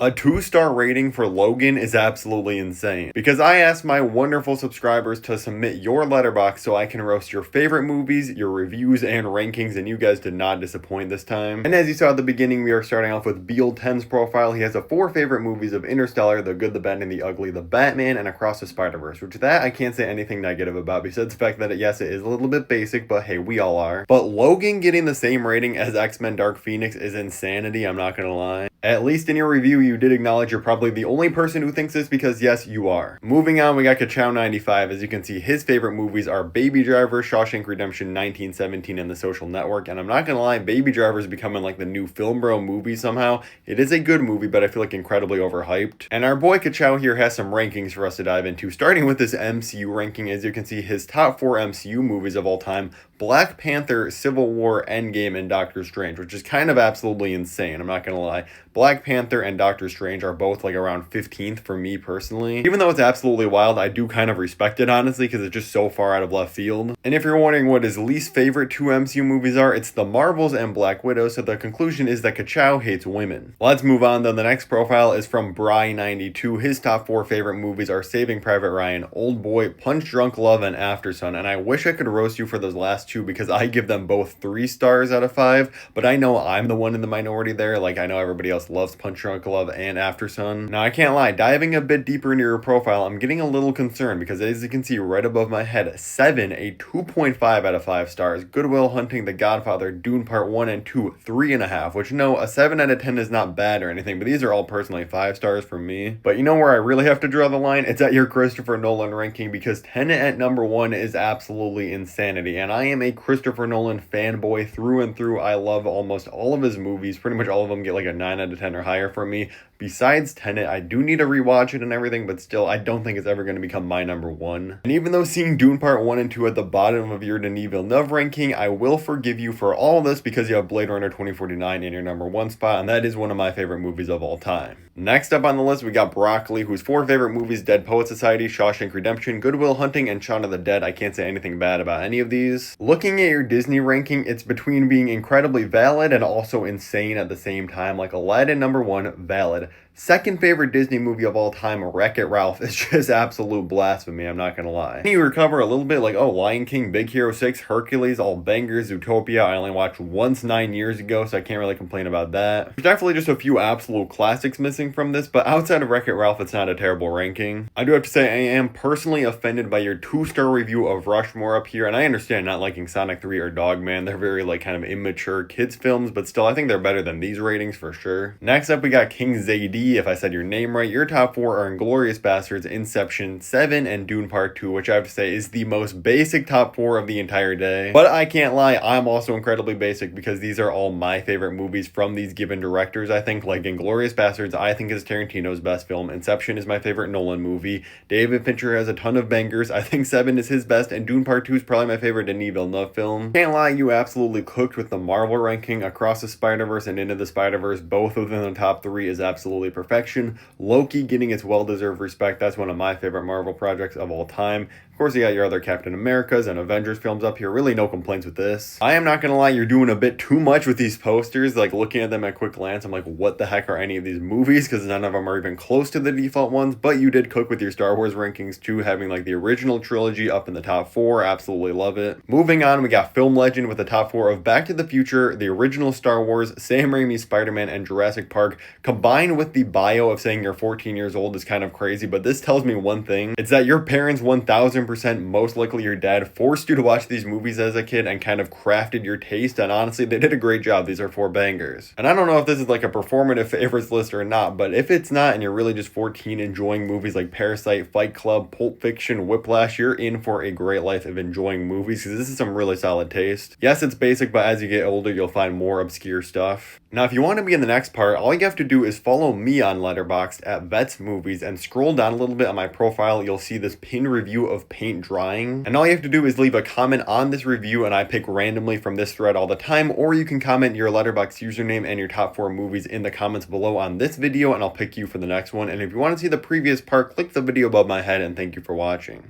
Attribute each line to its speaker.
Speaker 1: A 2-star rating for Logan is absolutely insane, because I asked my wonderful subscribers to submit your letterbox so I can roast your favorite movies, your reviews, and rankings, and you guys did not disappoint this time. And as you saw at the beginning, we are starting off with Beal10's profile. He has the 4 favorite movies of Interstellar, The Good, the Bad, and the Ugly, The Batman, and Across the Spider-Verse, which that I can't say anything negative about, besides the fact that yes, it is a little bit basic, but hey, we all are. But Logan getting the same rating as X-Men Dark Phoenix is insanity, I'm not gonna lie. At least in your review, you did acknowledge you're probably the only person who thinks this, because yes, you are. Moving on, we got Kachchow 95. As you can see, his favorite movies are Baby Driver, Shawshank Redemption, 1917, and The Social Network. And I'm not gonna lie, Baby Driver is becoming like the new film bro movie somehow. It is a good movie, but I feel like incredibly overhyped. And our boy Kachchow here has some rankings for us to dive into, starting with this MCU ranking. As you can see, his top 4 MCU movies of all time: Black Panther, Civil War, Endgame, and Doctor Strange, which is kind of absolutely insane, I'm not gonna lie. Black Panther and Doctor Strange are both like around 15th for me personally. Even though it's absolutely wild, I do kind of respect it, honestly, because it's just so far out of left field. And if you're wondering what his least favorite 2 MCU movies are, it's The Marvels and Black Widow, so the conclusion is that Kachchow hates women. Let's move on though. The next profile is from Bry92. His top 4 favorite movies are Saving Private Ryan, Old Boy, Punch Drunk Love, and Aftersun. And I wish I could roast you for those last 2, because I give them both 3 stars out of 5, but I know I'm the one in the minority there. Like, I know everybody else loves Punch Drunk Love and Aftersun. Now, I can't lie, diving a bit deeper into your profile, I'm getting a little concerned, because as you can see right above my head, 7, a 2.5 out of 5 stars. Good Will Hunting, The Godfather, Dune Part 1 and 2, 3.5, which no, a 7 out of 10 is not bad or anything, but these are all personally 5 stars for me. But you know where I really have to draw the line? It's at your Christopher Nolan ranking, because Tenet at number 1 is absolutely insanity, and I am a Christopher Nolan fanboy through and through. I love almost all of his movies. Pretty much all of them get like a 9 out of 10 or higher for me. Besides Tenet, I do need to rewatch it and everything, but still, I don't think it's ever going to become my number 1. And even though seeing Dune Part 1 and 2 at the bottom of your Denis Villeneuve ranking, I will forgive you for all this, because you have Blade Runner 2049 in your number 1 spot, and that is one of my favorite movies of all time. Next up on the list, we got Broccoli, whose 4 favorite movies: Dead Poet Society, Shawshank Redemption, Good Will Hunting, and Shaun of the Dead. I can't say anything bad about any of these. Looking at your Disney ranking, it's between being incredibly valid and also insane at the same time. Like Aladdin number 1, valid. Second favorite Disney movie of all time, Wreck-It Ralph, is just absolute blasphemy, I'm not gonna lie. You recover a little bit, like, oh, Lion King, Big Hero 6, Hercules, all bangers. Zootopia, I only watched once 9 years ago, so I can't really complain about that. There's definitely just a few absolute classics missing from this, but outside of Wreck-It Ralph, it's not a terrible ranking. I do have to say, I am personally offended by your 2-star review of Rushmore up here, and I understand not liking Sonic 3 or Dogman. They're very, like, kind of immature kids films, but still, I think they're better than these ratings for sure. Next up, we got King Zadie. If I said your name right, your top 4 are Inglourious Bastards, Inception, 7, and Dune Part 2, which I have to say is the most basic top 4 of the entire day. But I can't lie, I'm also incredibly basic, because these are all my favorite movies from these given directors. I think, like, Inglourious Bastards, I think is Tarantino's best film. Inception is my favorite Nolan movie. David Fincher has a ton of bangers. I think 7 is his best, and Dune Part 2 is probably my favorite Denis Villeneuve film. Can't lie, you absolutely cooked with the Marvel ranking. Across the Spider-Verse and Into the Spider-Verse, both within the top 3 is absolutely perfection. Loki getting its well-deserved respect. That's one of my favorite Marvel projects of all time. Of course, you got your other Captain Americas and Avengers films up here. Really no complaints with this. I am not gonna lie, you're doing a bit too much with these posters. Like, looking at them at quick glance, I'm like, what the heck are any of these movies? Because none of them are even close to the default ones. But you did cook with your Star Wars rankings too, having like the original trilogy up in the top 4. Absolutely love it. Moving on, we got Film Legend with the top 4 of Back to the Future, the original Star Wars, Sam Raimi's Spider-Man, and Jurassic Park. Combined with the bio of saying you're 14 years old is kind of crazy, but this tells me one thing. It's that your parents 1000%, most likely your dad, forced you to watch these movies as a kid and kind of crafted your taste, and honestly, they did a great job. These are 4 bangers. And I don't know if this is like a performative favorites list or not, but if it's not and you're really just 14 enjoying movies like Parasite, Fight Club, Pulp Fiction, Whiplash, you're in for a great life of enjoying movies, because this is some really solid taste. Yes, it's basic, but as you get older, you'll find more obscure stuff. Now, if you want to be in the next part, all you have to do is follow me on Letterboxd at Vets Movies and scroll down a little bit on my profile. You'll see this pinned review of paint drying. And all you have to do is leave a comment on this review, and I pick randomly from this thread all the time. Or you can comment your Letterboxd username and your top 4 movies in the comments below on this video, and I'll pick you for the next one. And if you want to see the previous part, click the video above my head, and thank you for watching.